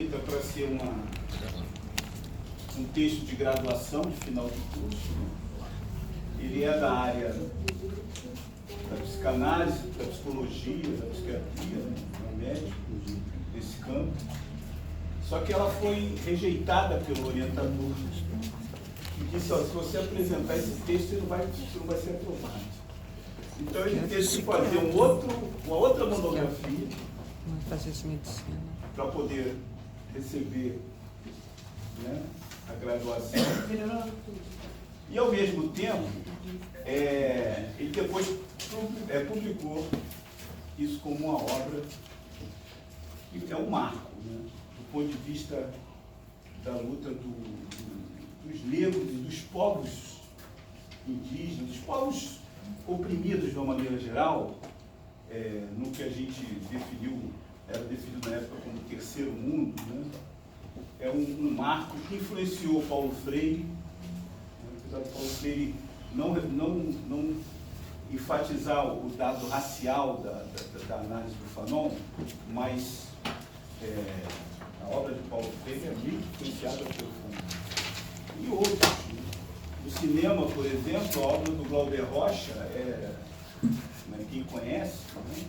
Para ser um texto de graduação, de final de curso. Ele é da área da psicanálise, da psicologia, da psiquiatria, da médico, desse campo. Só que ela foi rejeitada pelo orientador, que disse: se você apresentar esse texto, ele não vai ser aprovado. Então ele teve que fazer uma outra monografia para poder receber, né, a graduação. E ao mesmo tempo, ele depois publicou isso como uma obra que é um marco, né, do ponto de vista da luta dos negros e dos povos indígenas, dos povos oprimidos de uma maneira geral, no que a gente era definido na época como terceiro mundo, né? É um marco que influenciou Paulo Freire, né? Apesar de Paulo Freire não enfatizar o dado racial da análise do Fanon, mas a obra de Paulo Freire é muito influenciada pelo Fanon. E outros, né? No cinema, por exemplo, a obra do Glauber Rocha, quem conhece, né?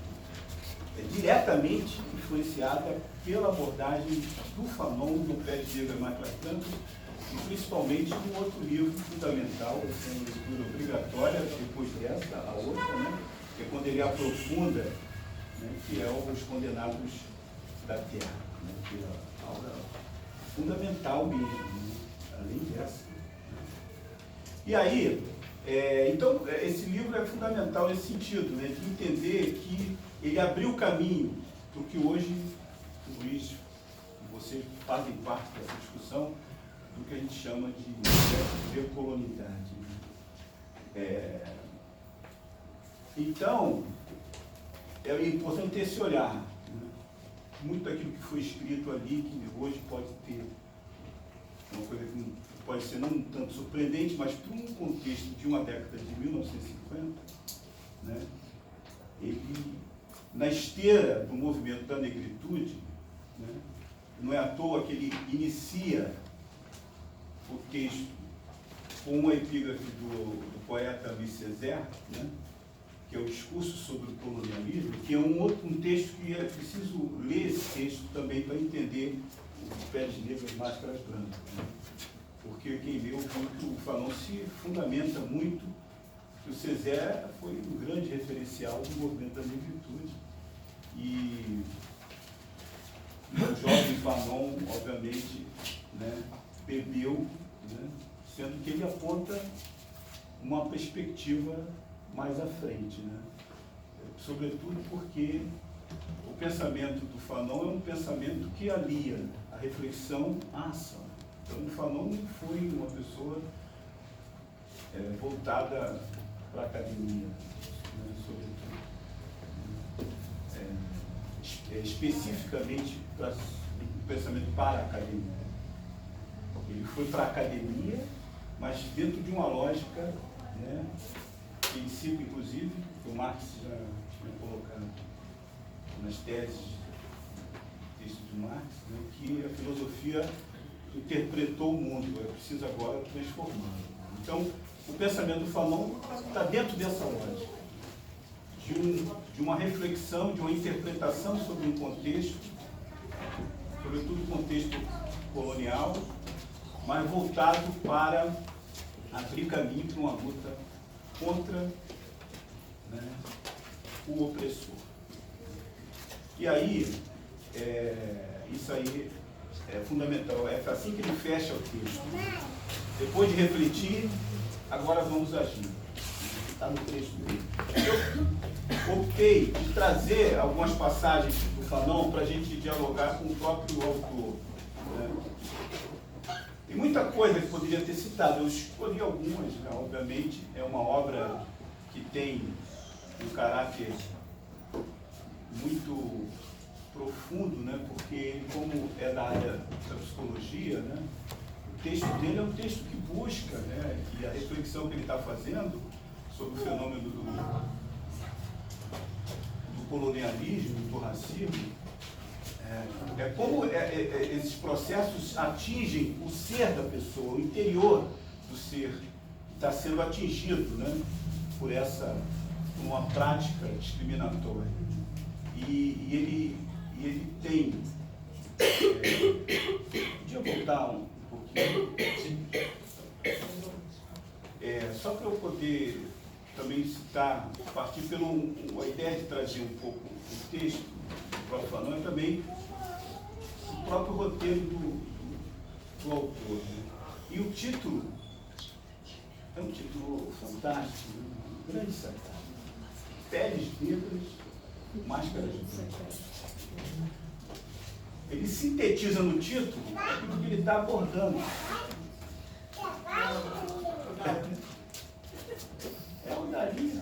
É diretamente influenciada pela abordagem do Fanon, do Pé de Negro e Macla Branca, e principalmente no outro livro fundamental, essa é uma leitura obrigatória, depois dessa, a outra, né, que é quando ele aprofunda, né, que é Os Condenados da Terra, né, que é a obra fundamental mesmo, né, além dessa. E aí, então, esse livro é fundamental nesse sentido, né, de entender que ele abriu o caminho para o que hoje o Luiz e você fazem parte dessa discussão do que a gente chama de decolonidade. Então, é importante ter esse olhar, né? Muito daquilo que foi escrito ali, que hoje pode ter uma coisa que pode ser não tanto surpreendente, mas para um contexto de uma década de 1950, né, ele, na esteira do movimento da negritude, né, não é à toa que ele inicia o texto com uma epígrafe do poeta Luiz Césaire, né, que é o discurso sobre o colonialismo, que é um texto que é preciso ler esse texto também para entender os pés negros e máscaras brancas, né? Porque quem leu o Fanon se fundamenta muito que o Césaire foi um grande referencial do movimento da negritude. E o jovem Fanon, obviamente, né, bebeu, né, sendo que ele aponta uma perspectiva mais à frente, né? Sobretudo porque o pensamento do Fanon é um pensamento que alia a reflexão à ação. Então, o Fanon não foi uma pessoa voltada para a academia, né, sobretudo. Especificamente para o pensamento para a academia. Ele foi para a academia, mas dentro de uma lógica, né, que ele cita, inclusive, que o Marx já tinha colocado nas teses do texto de Marx, né, que a filosofia interpretou o mundo, é preciso agora transformá-lo. Então, o pensamento do Fanon está dentro dessa lógica, de uma reflexão, de uma interpretação sobre um contexto, sobretudo o contexto colonial, mas voltado para abrir caminho para uma luta contra, né, o opressor. E aí, isso aí é fundamental, é assim que ele fecha o texto. Depois de refletir, agora vamos agir. Está no trecho dele. Eu optei de trazer algumas passagens do Fanon para a gente dialogar com o próprio autor, né? Tem muita coisa que poderia ter citado, eu escolhi algumas, né? Obviamente, é uma obra que tem um caráter muito profundo, né? Porque ele, como é da área da psicologia, né, o texto dele é um texto que busca, né, e a reflexão que ele está fazendo sobre o fenômeno do colonialismo, do racismo, É como esses processos atingem o ser da pessoa, o interior do ser está sendo atingido, né, por uma prática discriminatória. E ele tem... Podia eu voltar um pouquinho? Só para eu poder também citar, partir pela a ideia de trazer um pouco o texto do próprio Fanon e também o próprio roteiro do autor. Né? E o título é um título fantástico, né? Um grande sacada. Peles negras, máscaras brancas. Ele sintetiza no título aquilo que ele está abordando. É o Dali.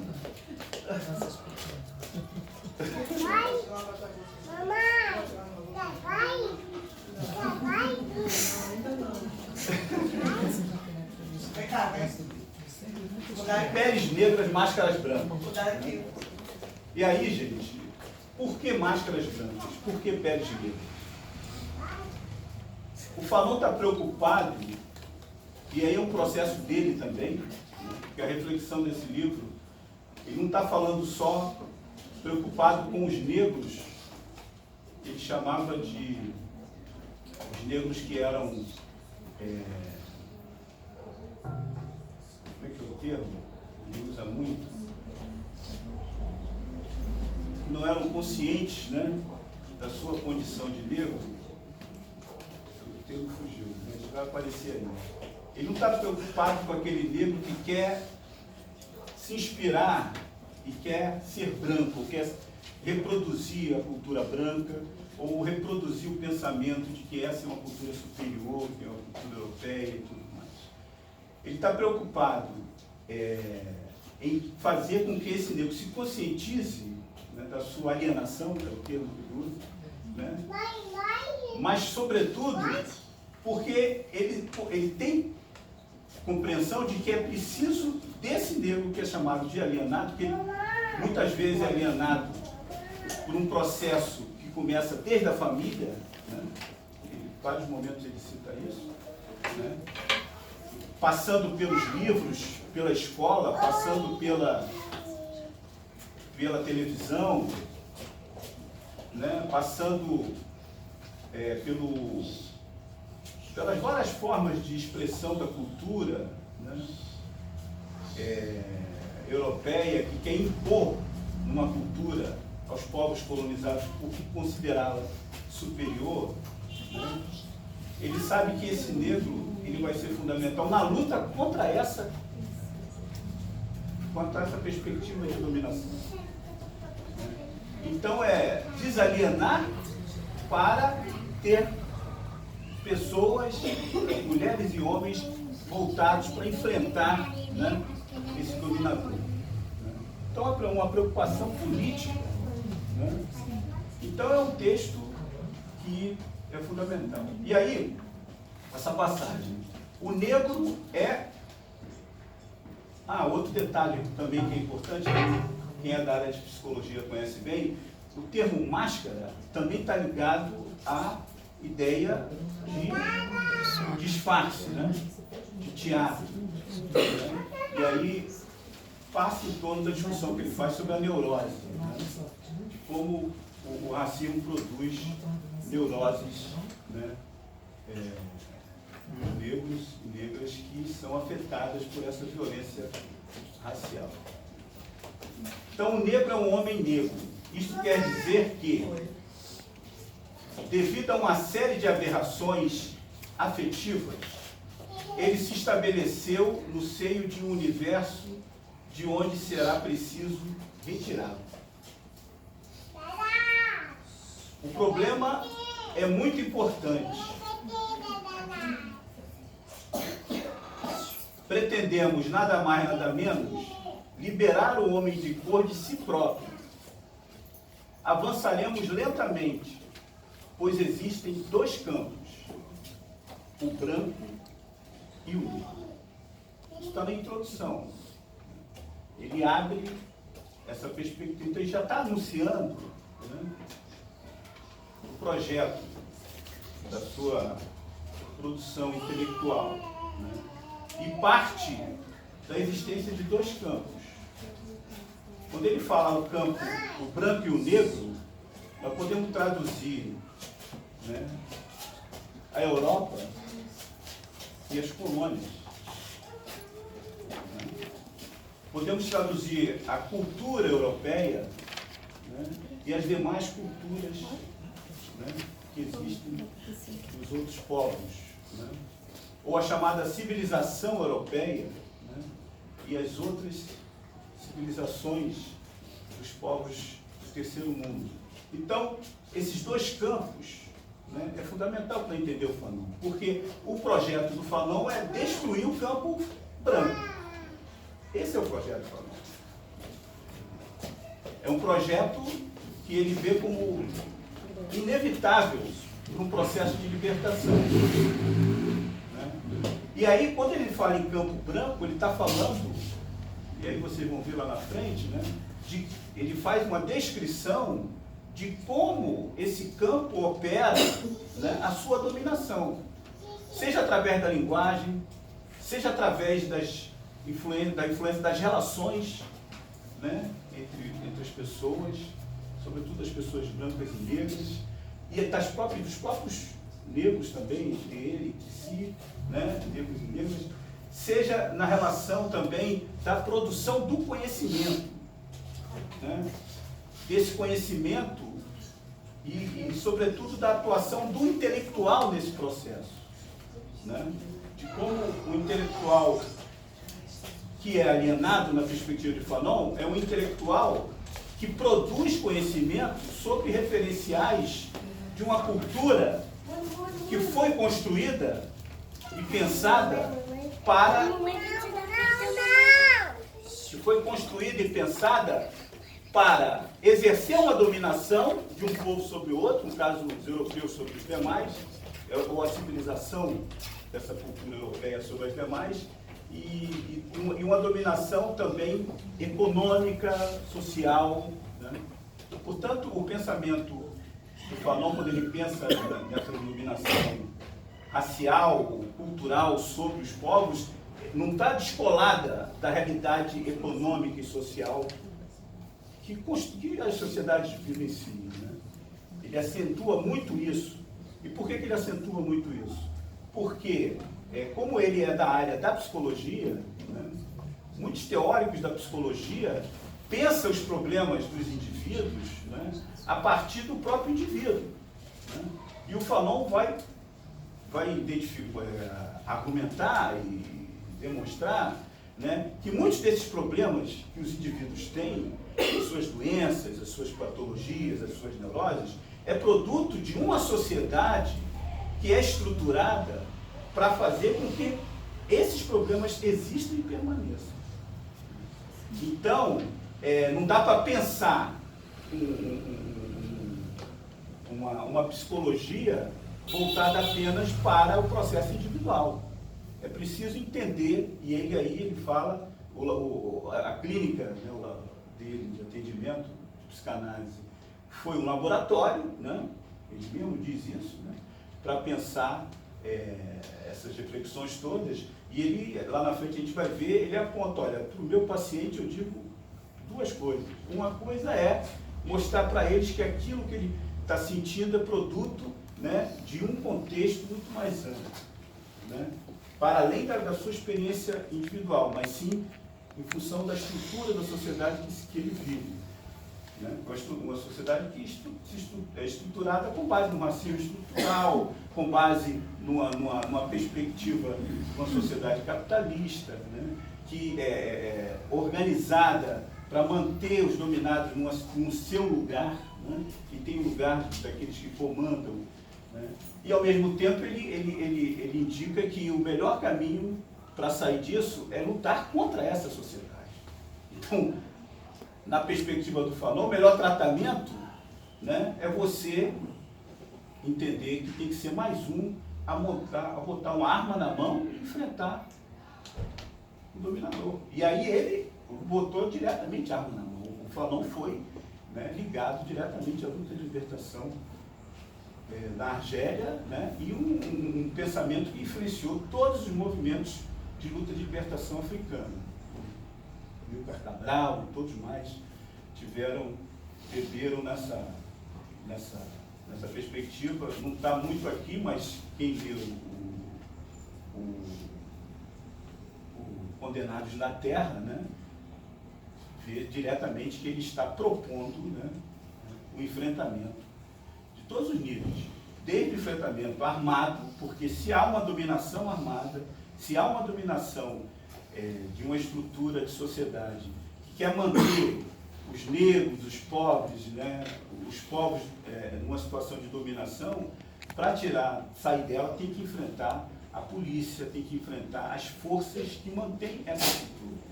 Peles negras, máscaras brancas. E aí, gente, por que máscaras brancas? Por que peles negras? O Fanon está preocupado, e aí é um processo dele também, né, porque a reflexão desse livro, ele não está falando só preocupado com os negros, ele chamava de os negros que eram, como é que é o termo? Ele usa muito, não eram conscientes, né, da sua condição de negro. O termo fugiu, mas vai aparecer aí. Ele não está preocupado com aquele negro que quer se inspirar e quer ser branco, quer reproduzir a cultura branca ou reproduzir o pensamento de que essa é uma cultura superior, que é uma cultura europeia e tudo mais. Ele está preocupado em fazer com que esse negro se conscientize, né, da sua alienação, que é o termo que ele usa, né? Mas, sobretudo, porque ele tem compreensão de que é preciso desse negro que é chamado de alienado, que ele muitas vezes é alienado por um processo que começa desde a família, né? Em vários momentos ele cita isso, né? Passando pelos livros, pela escola, passando pela televisão, né? Passando pelas várias formas de expressão da cultura, né, europeia, que quer impor uma cultura aos povos colonizados porque considerá-la superior, né, ele sabe que esse negro ele vai ser fundamental na luta contra essa perspectiva de dominação. Então desalienar para ter pessoas, mulheres e homens voltados para enfrentar, né, esse dominador. Né? Então é uma preocupação política. Né? Então é um texto que é fundamental. E aí, essa passagem. O negro é... outro detalhe também que é importante, quem é da área de psicologia conhece bem, o termo máscara também está ligado à ideia de disfarce, né? De teatro. Né? E aí passa em torno da discussão que ele faz sobre a neurose, né? De como o racismo produz neuroses, né? Dos negros e negras que são afetadas por essa violência racial. Então o negro é um homem negro. Isso quer dizer que, devido a uma série de aberrações afetivas, ele se estabeleceu no seio de um universo de onde será preciso retirá-lo. O problema é muito importante. Pretendemos nada mais, nada menos, liberar o homem de cor de si próprio. Avançaremos lentamente, pois existem dois campos, o branco e o negro. Isso está na introdução. Ele abre essa perspectiva, então ele já está anunciando, né, projeto da sua produção intelectual, né? E parte da existência de dois campos. Quando ele fala no campo o branco e o negro, nós podemos traduzir, né, a Europa e as colônias. Né? Podemos traduzir a cultura europeia, né, e as demais culturas, né, que existem nos outros povos. Né? Ou a chamada civilização europeia, né, e as outras civilizações dos povos do terceiro mundo. Então, esses dois campos, né, é fundamental para entender o Fanon, porque o projeto do Fanon é destruir o campo branco. Esse é o projeto do Fanon. É um projeto que ele vê como inevitável para um processo de libertação. Né? E aí, quando ele fala em campo branco, ele está falando, e aí vocês vão ver lá na frente, né, ele faz uma descrição de como esse campo opera, né, a sua dominação. Seja através da linguagem, seja através da influência das relações, né, entre as pessoas, sobretudo as pessoas brancas e negras, e dos próprios negros também, entre ele e si, né, negros e negras, seja na relação também da produção do conhecimento, né, desse conhecimento e, sobretudo, da atuação do intelectual nesse processo, né, de como o intelectual que é alienado na perspectiva de Fanon é um intelectual que produz conhecimento sobre referenciais de uma cultura que foi construída e pensada para... que foi construída e pensada para exercer uma dominação de um povo sobre o outro, no caso os europeus sobre os demais, ou a civilização dessa cultura europeia sobre as demais, e uma dominação também econômica, social. Né? Portanto, o pensamento do Fanon, quando ele pensa nessa dominação racial, cultural sobre os povos, não está descolada da realidade econômica e social que as sociedades vivenciam. Né? Ele acentua muito isso. E por que ele acentua muito isso? Porque, como ele é da área da psicologia, né, muitos teóricos da psicologia pensam os problemas dos indivíduos, né, a partir do próprio indivíduo. Né? E o Fanon vai argumentar e demonstrar, né, que muitos desses problemas que os indivíduos têm, as suas doenças, as suas patologias, as suas neuroses, é produto de uma sociedade que é estruturada para fazer com que esses problemas existam e permaneçam. Então, não dá para pensar uma psicologia voltada apenas para o processo individual. É preciso entender, e ele fala, a clínica, né, dele de atendimento, de psicanálise, foi um laboratório, né, ele mesmo diz isso, né, para pensar essas reflexões todas, e ele, lá na frente a gente vai ver, ele aponta, olha, para o meu paciente eu digo duas coisas. Uma coisa é mostrar para eles que aquilo que ele está sentindo é produto, né, de um contexto muito mais amplo, né, para além da sua experiência individual, mas sim em função da estrutura da sociedade que ele vive. Né? Uma sociedade que é estruturada com base no racismo estrutural, com base numa perspectiva de uma sociedade capitalista, né? Que é organizada para manter os dominados no seu lugar, né? E tem o lugar daqueles que comandam. Né? E, ao mesmo tempo, ele indica que o melhor caminho para sair disso é lutar contra essa sociedade. Então, na perspectiva do Fanon, o melhor tratamento, né, é você entender que tem que ser mais um a botar uma arma na mão e enfrentar o dominador. E aí ele botou diretamente a arma na mão. O Fanon foi, né, ligado diretamente à luta de libertação na Argélia, né? E um pensamento que influenciou todos os movimentos de luta de libertação africana. Amílcar Cabral e todos mais beberam nessa perspectiva. Não está muito aqui, mas quem lê o Condenados na Terra, né, vê diretamente que ele está propondo, né, o enfrentamento de todos os níveis, desde o enfrentamento armado, porque se há uma dominação armada, se há uma dominação de uma estrutura de sociedade que quer manter os negros, os pobres, né, os povos numa situação de dominação, para sair dela tem que enfrentar a polícia, tem que enfrentar as forças que mantêm essa estrutura.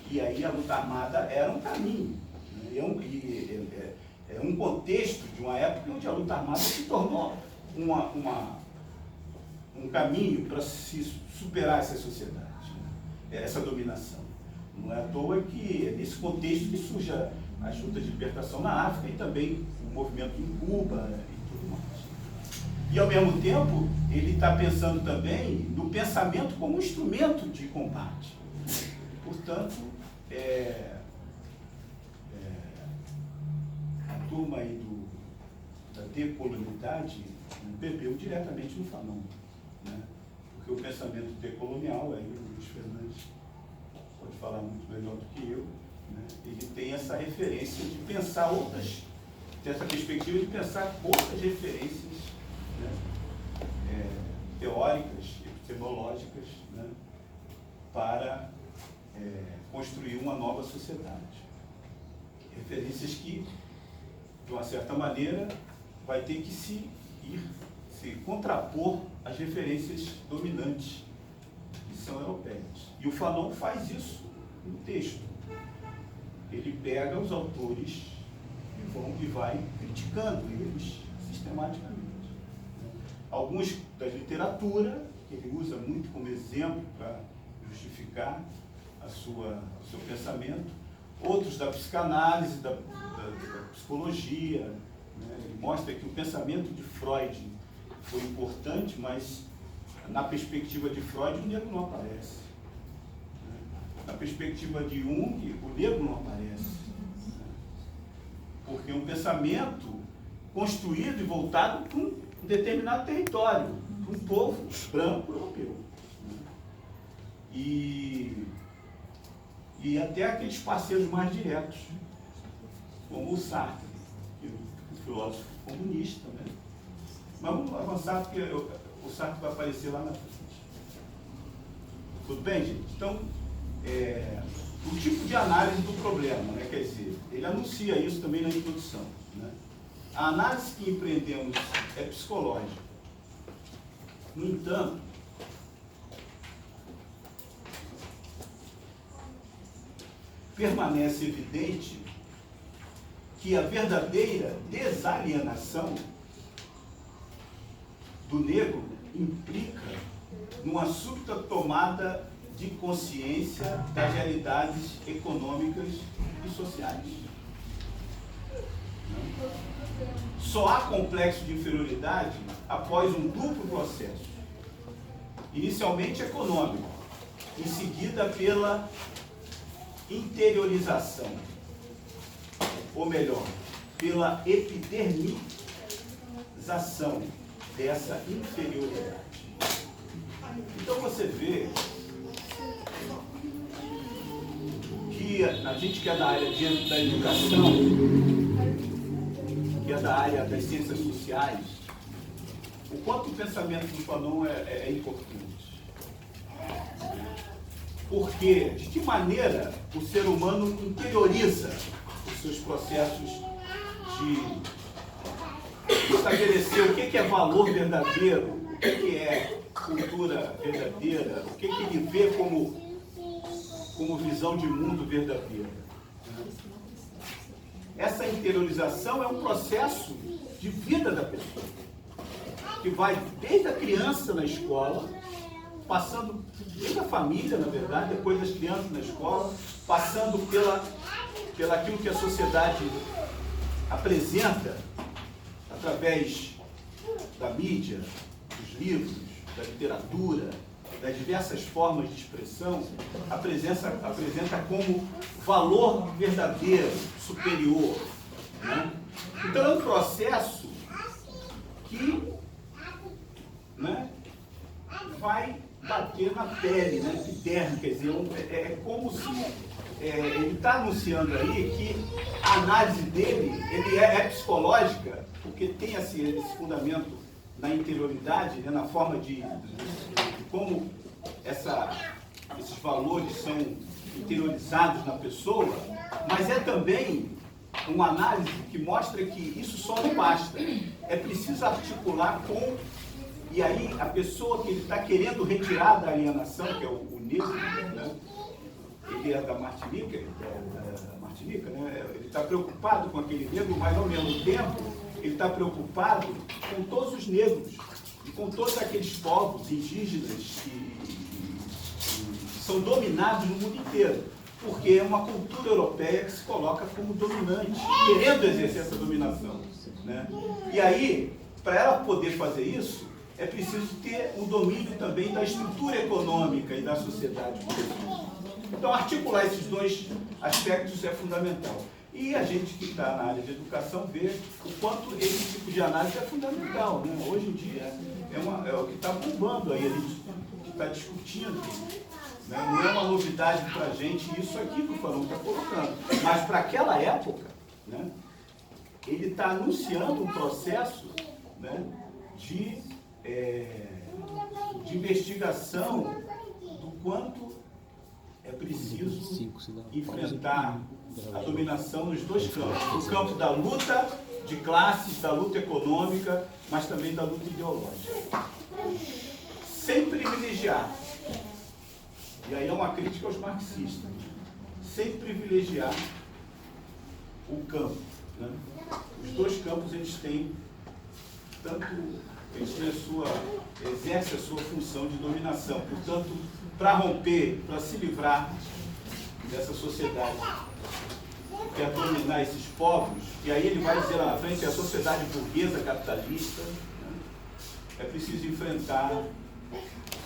E aí a luta armada era um caminho, né? É um contexto de uma época onde a luta armada se tornou um caminho para se superar essa sociedade, né? Essa dominação. Não é à toa que é nesse contexto que surge as lutas de libertação na África e também o movimento em Cuba, né, e tudo mais. E, ao mesmo tempo, ele está pensando também no pensamento como instrumento de combate. Portanto, a turma aí da decolonialidade bebeu diretamente no Fanon, né? Porque o pensamento decolonial, aí o Luiz Fernandes pode falar muito melhor do que eu, né? Ele tem essa referência de pensar tem essa perspectiva de pensar outras referências, né, teóricas, epistemológicas, né, para construir uma nova sociedade. Referências que, de uma certa maneira, vai ter que se contrapor às referências dominantes, que são europeias. E o Fanon faz isso no texto. Ele pega os autores e vai criticando eles sistematicamente. Alguns da literatura, que ele usa muito como exemplo para justificar o seu pensamento, outros da psicanálise, da psicologia, né? Ele mostra que o pensamento de Freud foi importante, mas na perspectiva de Freud o negro não aparece. Na perspectiva de Jung, o negro não aparece. Porque é um pensamento construído e voltado para um determinado território, para um povo branco europeu. E até aqueles parceiros mais diretos, como o Sartre, que é um filósofo comunista, né? Mas vamos avançar, porque o Sartre vai aparecer lá na frente. Tudo bem, gente? Então, o tipo de análise do problema, né? Quer dizer, ele anuncia isso também na introdução, né? A análise que empreendemos é psicológica. No entanto, permanece evidente que a verdadeira desalienação do negro implica numa súbita tomada de consciência das realidades econômicas e sociais. Só há complexo de inferioridade após um duplo processo, inicialmente econômico, em seguida pela interiorização, ou melhor, pela epidermização dessa inferioridade. Então você vê que a gente que é da área da educação, que é da área das ciências sociais, o quanto o pensamento do Fanon é importante. Porque, de que maneira o ser humano interioriza os seus processos de estabelecer o que é valor verdadeiro, o que é cultura verdadeira, o que ele vê como visão de mundo verdadeira. Essa interiorização é um processo de vida da pessoa, que vai desde a criança na escola, passando desde a família, na verdade, depois das crianças na escola, passando pela aquilo que a sociedade apresenta através da mídia, dos livros, da literatura, das diversas formas de expressão, apresenta como valor verdadeiro, superior. Né? Então é um processo que, né, vai bater na pele, né, epiderme, quer dizer, é como se ele está anunciando aí que a análise dele é psicológica, porque tem esse fundamento na interioridade, né, na forma de como esses valores são interiorizados na pessoa, mas é também uma análise que mostra que isso só não basta. É preciso articular com... E aí a pessoa que ele está querendo retirar da alienação, que é o negro, né? Ele é da Martinica, né? Ele está preocupado com aquele negro, mas ao mesmo tempo ele está preocupado com todos os negros e com todos aqueles povos indígenas que são dominados no mundo inteiro, porque é uma cultura europeia que se coloca como dominante, querendo exercer essa dominação, né? E aí, para ela poder fazer isso, é preciso ter um domínio também da estrutura econômica e da sociedade. Então, articular esses dois aspectos é fundamental. E a gente que está na área de educação vê o quanto esse tipo de análise é fundamental, né? Hoje em dia é o que está bombando aí, a gente está discutindo. Né? Não é uma novidade para a gente isso aqui que o Fanon está colocando. Mas para aquela época, né, ele está anunciando um processo, né, de investigação do quanto é preciso enfrentar a dominação nos dois campos. O campo da luta de classes, da luta econômica, mas também da luta ideológica. Sem privilegiar, e aí é uma crítica aos marxistas, sem privilegiar o campo. Né? Os dois campos, eles têm exercem a sua função de dominação. Portanto, para romper, para se livrar dessa sociedade que quer dominar esses povos, e aí ele vai dizer lá na frente, a sociedade burguesa capitalista, né, é preciso enfrentar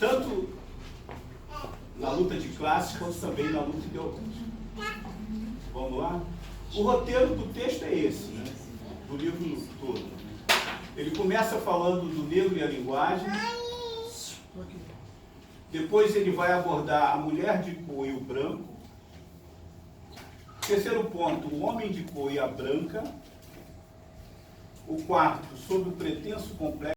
tanto na luta de classes, quanto também na luta ideológica. Vamos lá? O roteiro do texto é esse, né, do livro todo. Ele começa falando do negro e a linguagem, depois ele vai abordar a mulher de cor e o branco. Terceiro ponto, o homem de cor e a branca. O quarto, sobre o pretenso complexo